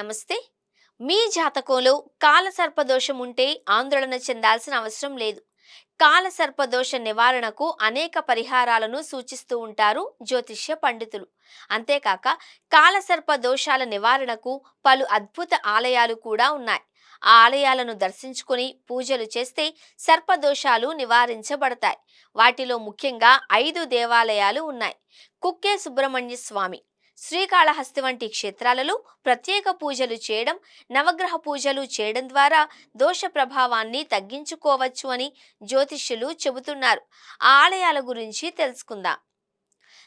నమస్తే. మీ జాతకంలో కాలసర్పదోషం ఉంటే ఆందోళన చెందాల్సిన అవసరం లేదు. కాలసర్పదోష నివారణకు అనేక పరిహారాలను సూచిస్తూ ఉంటారు జ్యోతిష్య పండితులు. అంతేకాక కాలసర్ప దోషాల నివారణకు పలు అద్భుత ఆలయాలు కూడా ఉన్నాయి. ఆ ఆలయాలను దర్శించుకుని పూజలు చేస్తే సర్పదోషాలు నివారించబడతాయి. వాటిలో ముఖ్యంగా 5 దేవాలయాలు ఉన్నాయి. కుక్కే సుబ్రహ్మణ్య స్వామి, శ్రీకాళహస్తి వంటి క్షేత్రాలలో ప్రత్యేక పూజలు చేయడం, నవగ్రహ పూజలు చేయడం ద్వారా దోష ప్రభావాన్ని తగ్గించుకోవచ్చు అని జ్యోతిష్యులు చెబుతున్నారు. ఆ ఆలయాల గురించి తెలుసుకుందాం.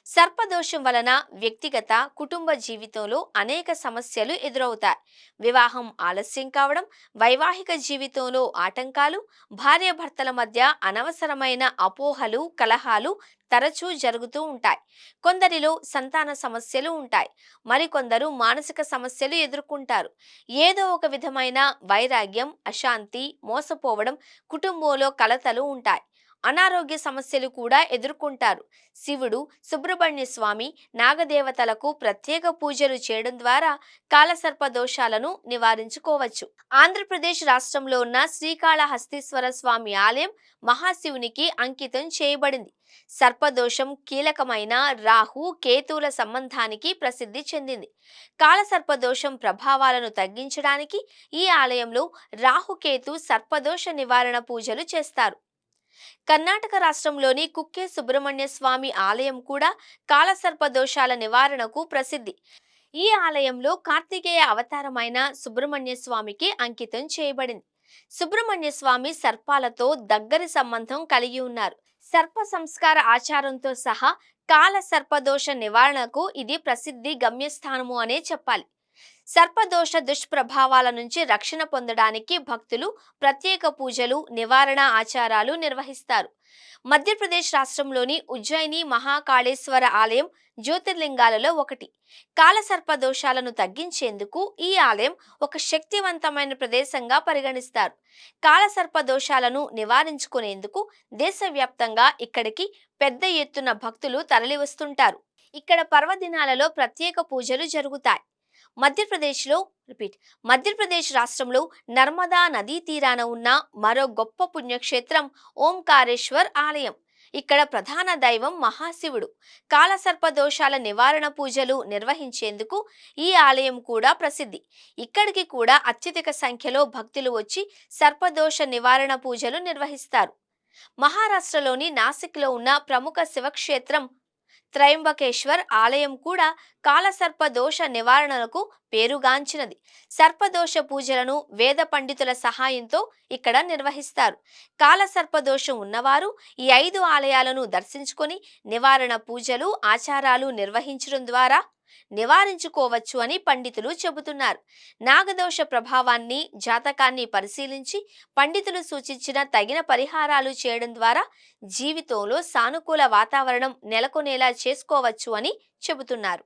సర్పదోషం వలన వ్యక్తిగత, కుటుంబ జీవితంలో అనేక సమస్యలు ఎదురవుతాయి. వివాహం ఆలస్యం కావడం, వైవాహిక జీవితంలో ఆటంకాలు, భార్యాభర్తల మధ్య అనవసరమైన అపోహలు, కలహాలు తరచూ జరుగుతూ ఉంటాయి. కొందరిలో సంతాన సమస్యలు ఉంటాయి. మరికొందరు మానసిక సమస్యలు ఎదుర్కొంటారు. ఏదో ఒక విధమైన వైరాగ్యం, అశాంతి, మోసపోవడం, కుటుంబంలో కలతలు ఉంటాయి. అనారోగ్య సమస్యలు కూడా ఎదుర్కొంటారు. శివుడు, సుబ్రహ్మణ్య స్వామి, నాగదేవతలకు ప్రత్యేక పూజలు చేయడం ద్వారా కాలసర్ప దోషాలను నివారించుకోవచ్చు. ఆంధ్రప్రదేశ్ రాష్ట్రంలో ఉన్న శ్రీకాళహస్తీశ్వర స్వామి ఆలయం మహాశివునికి అంకితం చేయబడింది. సర్పదోషం కీలకమైన రాహు, కేతువుల సంబంధానికి ప్రసిద్ధి చెందింది. కాలసర్పదోషం ప్రభావాలను తగ్గించడానికి ఈ ఆలయంలో రాహుకేతు సర్పదోష నివారణ పూజలు చేస్తారు. కర్ణాటక రాష్ట్రంలోని కుక్కే సుబ్రహ్మణ్య స్వామి ఆలయం కూడా కాలసర్ప దోషాల నివారణకు ప్రసిద్ధి. ఈ ఆలయంలో కార్తికేయ అవతారమైన సుబ్రహ్మణ్య స్వామికి అంకితం చేయబడింది. సుబ్రహ్మణ్య స్వామి సర్పాలతో దగ్గరి సంబంధం కలిగి ఉన్నారు. సర్ప సంస్కార ఆచారంతో సహా కాల సర్పదోష నివారణకు ఇది ప్రసిద్ధి గమ్యస్థానము అనే చెప్పాలి. సర్పదోష దుష్ప్రభావాల నుంచి రక్షణ పొందడానికి భక్తులు ప్రత్యేక పూజలు, నివారణ ఆచారాలు నిర్వహిస్తారు. మధ్యప్రదేశ్ రాష్ట్రంలోని ఉజ్జయిని మహాకాళేశ్వర ఆలయం జ్యోతిర్లింగాలలో ఒకటి. కాలసర్ప దోషాలను తగ్గించేందుకు ఈ ఆలయం ఒక శక్తివంతమైన ప్రదేశంగా పరిగణిస్తారు. కాలసర్ప దోషాలను నివారించుకునేందుకు దేశవ్యాప్తంగా ఇక్కడికి పెద్ద ఎత్తున భక్తులు తరలివస్తుంటారు. ఇక్కడ పర్వదినాలలో ప్రత్యేక పూజలు జరుగుతాయి. మధ్యప్రదేశ్లో రిపీట్ మధ్యప్రదేశ్ రాష్ట్రంలో నర్మదా నదీ తీరాన ఉన్న మరో గొప్ప పుణ్యక్షేత్రం ఓంకారేశ్వర్ ఆలయం. ఇక్కడ ప్రధాన దైవం మహాశివుడు. కాలసర్ప దోషాల నివారణ పూజలు నిర్వహించేందుకు ఈ ఆలయం కూడా ప్రసిద్ధి. ఇక్కడికి కూడా అత్యధిక సంఖ్యలో భక్తులు వచ్చి సర్పదోష నివారణ పూజలు నిర్వహిస్తారు. మహారాష్ట్రలోని నాసిక్లో ఉన్న ప్రముఖ శివక్షేత్రం త్రయంబకేశ్వర్ ఆలయం కూడా కాలసర్ప దోష నివారణకు పేరుగాంచినది. సర్పదోష పూజలను వేద పండితుల సహాయంతో ఇక్కడ నిర్వహిస్తారు. కాలసర్ప దోషం ఉన్నవారు ఈ 5 ఆలయాలను దర్శించుకొని నివారణ పూజలు, ఆచారాలు నిర్వహించడం ద్వారా నివారించుకోవచ్చు అని పండితులు చెబుతున్నారు. నాగదోష ప్రభావాన్ని, జాతకాన్ని పరిశీలించి పండితులు సూచించిన తగిన పరిహారాలు చేయడం ద్వారా జీవితంలో సానుకూల వాతావరణం నెలకొనేలా చేసుకోవచ్చు అని చెబుతున్నారు.